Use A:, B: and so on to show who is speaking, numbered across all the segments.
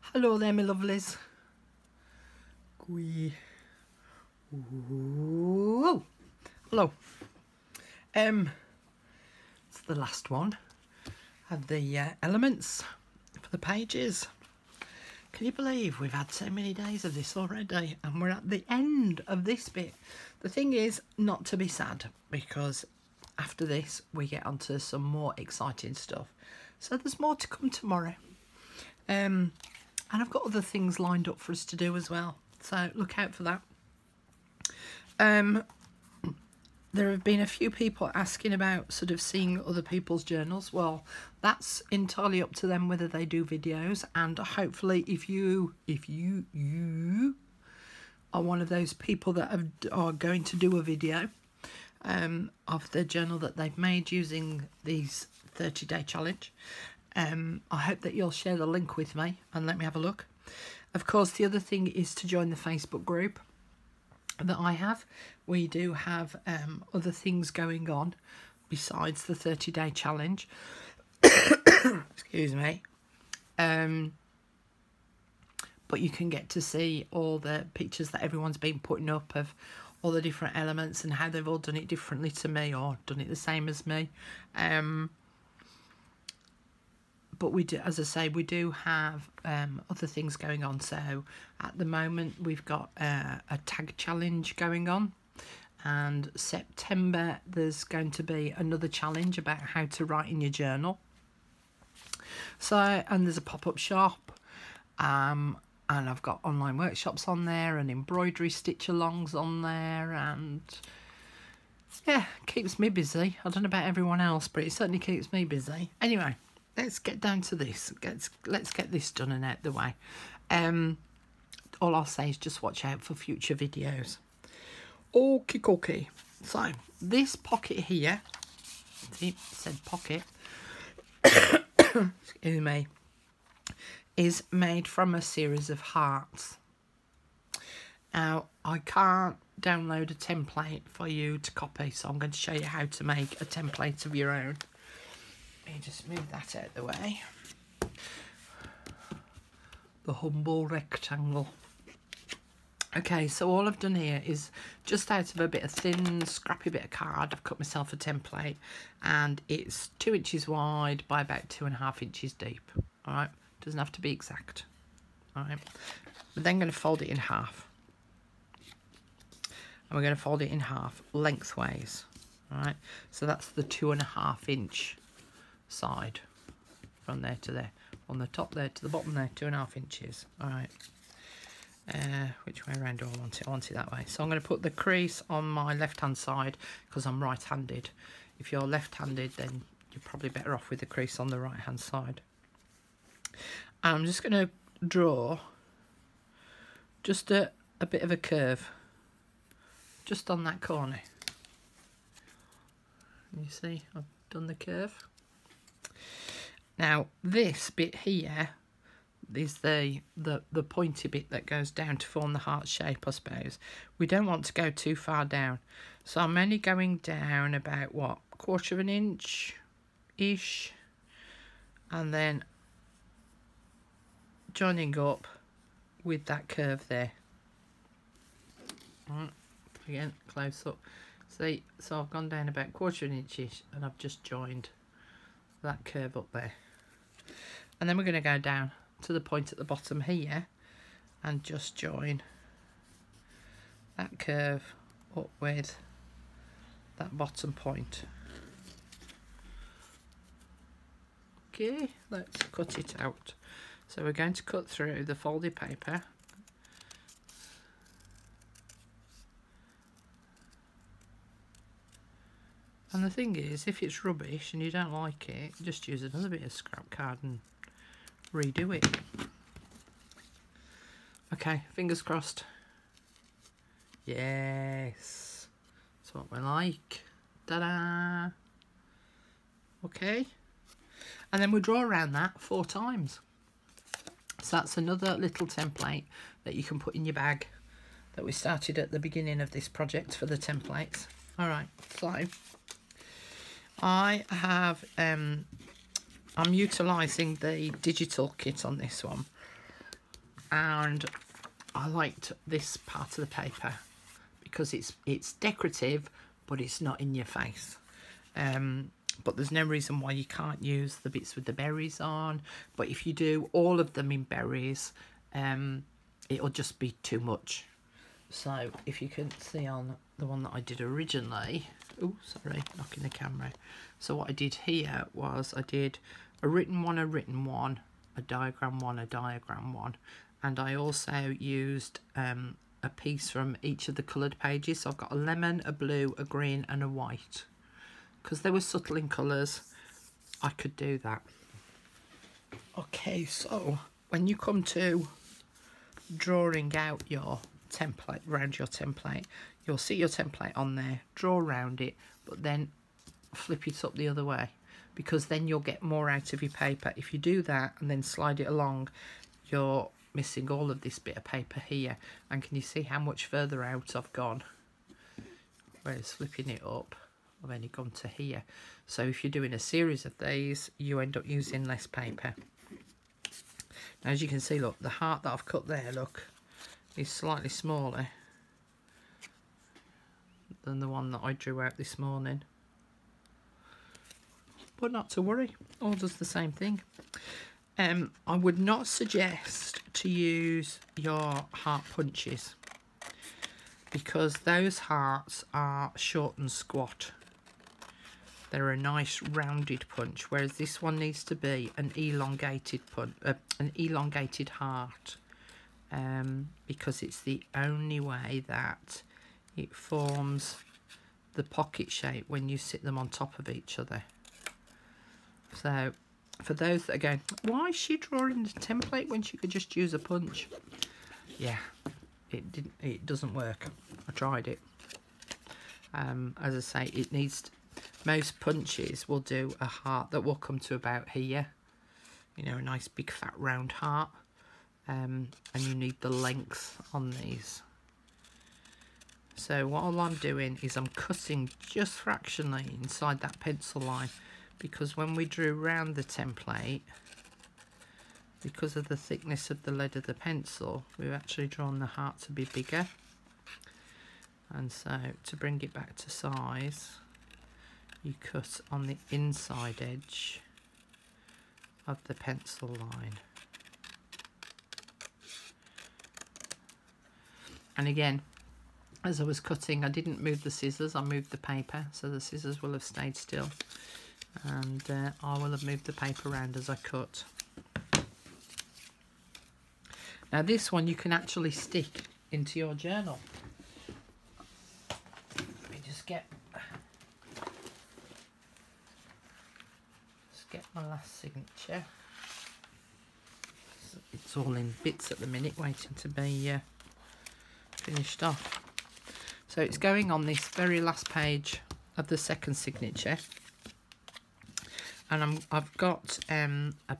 A: Hello there, my lovelies. Ooh. Hello. It's the last one of the elements for the pages. Can you believe we've had so many days of this already, and we're at the end of this bit? The thing is, not to be sad, because after this we get onto some more exciting stuff. So there's more to come tomorrow. And I've got other things lined up for us to do as well, so look out for that. There have been a few people asking about sort of seeing other people's journals. Well, that's entirely up to them whether they do videos, and hopefully if you are one of those people that are going to do a video of the journal that they've made using these 30-day challenge, I hope that you'll share the link with me and let me have a look. Of course, the other thing is to join the Facebook group that I have. We do have other things going on besides the 30-day challenge. Excuse me. But you can get to see all the pictures that everyone's been putting up of all the different elements and how they've all done it differently to me or done it the same as me. But we do, as I say, we do have other things going on. So at the moment we've got a tag challenge going on, and September there's going to be another challenge about how to write in your journal. So, and there's a pop-up shop, and I've got online workshops on there and embroidery stitch-alongs on there, and yeah, keeps me busy. I don't know about everyone else, but it certainly keeps me busy. Anyway, let's get down to this. Let's get this done and out the way. All I'll say is just watch out for future videos. Okay. So this pocket here, see, it said pocket, excuse me, is made from a series of hearts. Now, I can't download a template for you to copy, so I'm going to show you how to make a template of your own. Let me just move that out of the way. The humble rectangle. Okay, so all I've done here is just out of a bit of thin, scrappy bit of card, I've cut myself a template, and it's 2 inches wide by about 2.5 inches deep. All right, doesn't have to be exact. All right, we're then going to fold it in half, and we're going to fold it in half lengthways. All right, so that's the 2.5 inch side from there to there, on the top there to the bottom there, 2.5 inches. All right. Which way around do I want it? I want it that way. So I'm going to put the crease on my left hand side because I'm right handed. If you're left handed, then you're probably better off with the crease on the right hand side. And I'm just going to draw just a bit of a curve just on that corner. You see, I've done the curve. Now this bit here is the pointy bit that goes down to form the heart shape, I suppose. We don't want to go too far down, so I'm only going down about, what, 1/4 inch ish, and then joining up with that curve there. Right, again, close up. See, so I've gone down about 1/4 inch ish, and I've just joined that curve up there. And then we're going to go down to the point at the bottom here and just join that curve up with that bottom point. Okay, let's cut it out. So we're going to cut through the folded paper. And the thing is, if it's rubbish and you don't like it, just use another bit of scrap card and redo it. Okay, fingers crossed. Yes, that's what we like. Ta-da! Okay, and then we draw around that 4 times. So that's another little template that you can put in your bag that we started at the beginning of this project for the templates. All right, so I have I'm utilising the digital kit on this one, and I liked this part of the paper because it's decorative, but it's not in your face. But there's no reason why you can't use the bits with the berries on. But if you do all of them in berries, it'll just be too much. So if you can see on the one that I did originally, oh sorry, knocking the camera. So what I did here was I did a written one, a diagram one, a diagram one, and I also used a piece from each of the coloured pages. So I've got a lemon, a blue, a green and a white. Because they were subtle in colours, I could do that. Okay, so when you come to drawing out your template, around your template, you'll see your template on there, draw around it, but then flip it up the other way, because then you'll get more out of your paper. If you do that and then slide it along, you're missing all of this bit of paper here. And can you see how much further out I've gone? Whereas flipping it up, I've only gone to here. So if you're doing a series of these, you end up using less paper. Now, as you can see, look, the heart that I've cut there, look, is slightly smaller than the one that I drew out this morning. But not to worry, all does the same thing. I would not suggest to use your heart punches, because those hearts are short and squat. They're a nice rounded punch, whereas this one needs to be an elongated punch, an elongated heart, because it's the only way that it forms the pocket shape when you sit them on top of each other. So for those that are going, why is she drawing the template when she could just use a punch? Yeah, it doesn't work. I tried it. As I say, it needs to, most punches will do a heart that will come to about here, you know, a nice big fat round heart, and you need the length on these. So what all I'm doing is I'm cutting just fractionally inside that pencil line, because when we drew round the template, because of the thickness of the lead of the pencil, we've actually drawn the heart to be bigger. And so to bring it back to size, you cut on the inside edge of the pencil line. And again, as I was cutting, I didn't move the scissors, I moved the paper, so the scissors will have stayed still, and I will have moved the paper around as I cut. Now this one you can actually stick into your journal. Let me just get my last signature. It's all in bits at the minute, waiting to be finished off. So it's going on this very last page of the second signature, and I've got a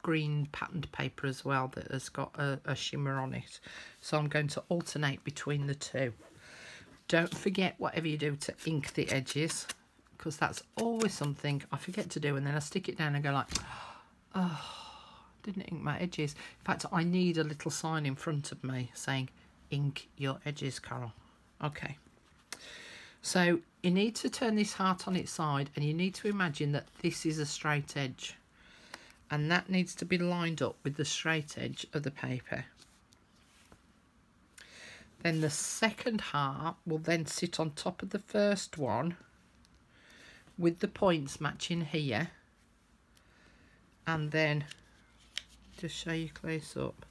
A: green patterned paper as well that has got a shimmer on it, so I'm going to alternate between the two. Don't forget, whatever you do, to ink the edges, because that's always something I forget to do, and then I stick it down and go like, oh, didn't ink my edges. In fact, I need a little sign in front of me saying ink your edges, Carol. Okay, so you need to turn this heart on its side, and you need to imagine that this is a straight edge, and that needs to be lined up with the straight edge of the paper. Then the second heart will then sit on top of the first one with the points matching here, and then just show you close up,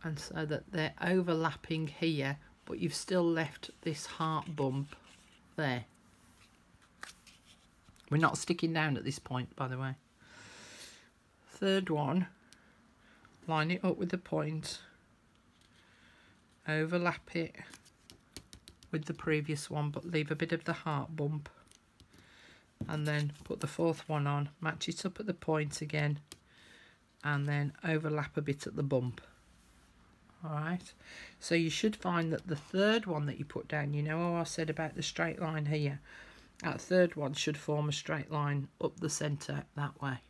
A: and so that they're overlapping here, but you've still left this heart bump there. We're not sticking down at this point, by the way. Third one, line it up with the point, overlap it with the previous one, but leave a bit of the heart bump, and then put the fourth one on, match it up at the point again, and then overlap a bit at the bump. Alright, so you should find that the third one that you put down, you know how I said about the straight line here, that third one should form a straight line up the centre that way.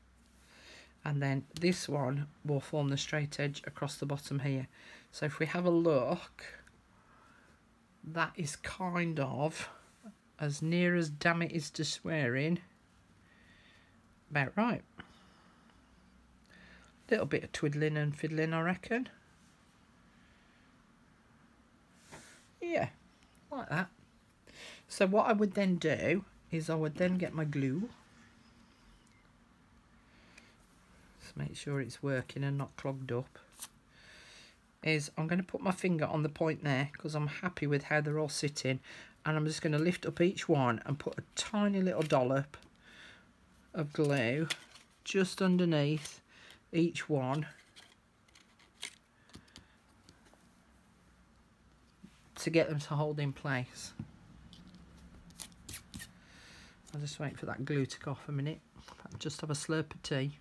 A: and then this one will form the straight edge across the bottom here. So if we have a look, that is kind of as near as damn it is to swearing about right. Little bit of twiddling and fiddling, I reckon. Yeah, like that. So what I would then do is I would then get my glue. Just make sure it's working and not clogged up. Is I'm going to put my finger on the point there because I'm happy with how they're all sitting, and I'm just going to lift up each one and put a tiny little dollop of glue just underneath each one to get them to hold in place. I'll just wait for that glue to go off a minute. I'll just have a slurp of tea.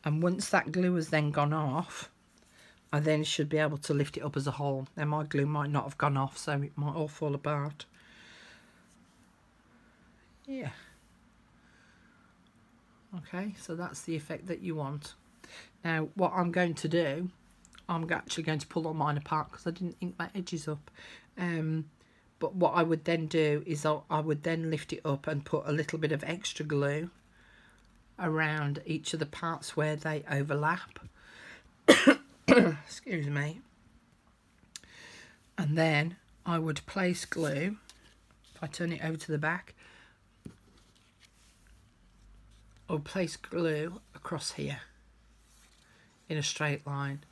A: And once that glue has then gone off, I then should be able to lift it up as a whole. Now my glue might not have gone off, so it might all fall apart. Yeah. Okay, so that's the effect that you want. Now what I'm going to do, I'm actually going to pull all mine apart because I didn't ink my edges up. But what I would then do is I would then lift it up and put a little bit of extra glue around each of the parts where they overlap. Excuse me. And then I would place glue, if I turn it over to the back, I would place glue across here in a straight line,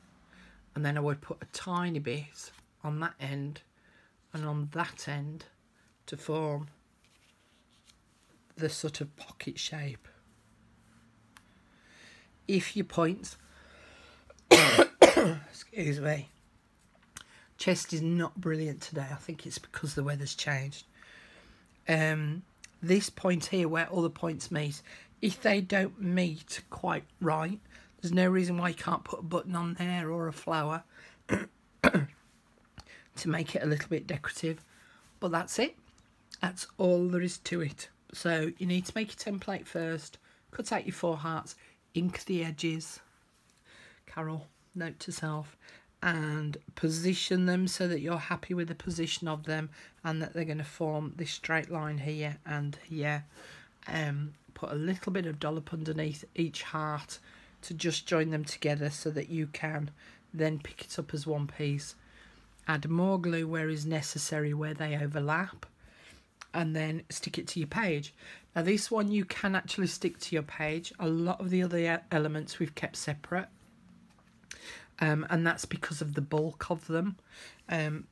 A: and then I would put a tiny bit on that end and on that end to form the sort of pocket shape. If your points excuse me, chest is not brilliant today, I think it's because the weather's changed. This point here where all the points meet, if they don't meet quite right, there's no reason why you can't put a button on there or a flower to make it a little bit decorative. But that's it. That's all there is to it. So you need to make a template first, cut out your 4 hearts, ink the edges, Carol, note to self, and position them so that you're happy with the position of them and that they're going to form this straight line here and here. Put a little bit of dollop underneath each heart to just join them together so that you can then pick it up as one piece. Add more glue where is necessary where they overlap, and then stick it to your page. Now this one you can actually stick to your page. A lot of the other elements we've kept separate, and that's because of the bulk of them,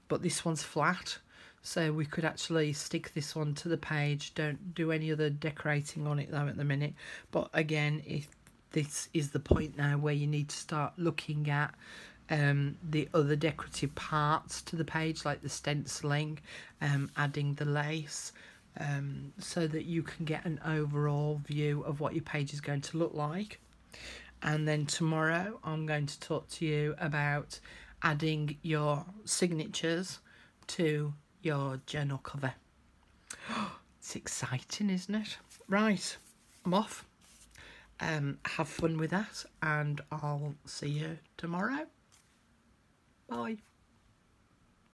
A: but this one's flat, so we could actually stick this one to the page. Don't do any other decorating on it though at the minute. But again, if this is the point now where you need to start looking at the other decorative parts to the page, like the stenciling, adding the lace, so that you can get an overall view of what your page is going to look like. And then tomorrow I'm going to talk to you about adding your signatures to your journal cover. It's exciting, isn't it? Right, I'm off. Have fun with that, and I'll see you tomorrow. Bye.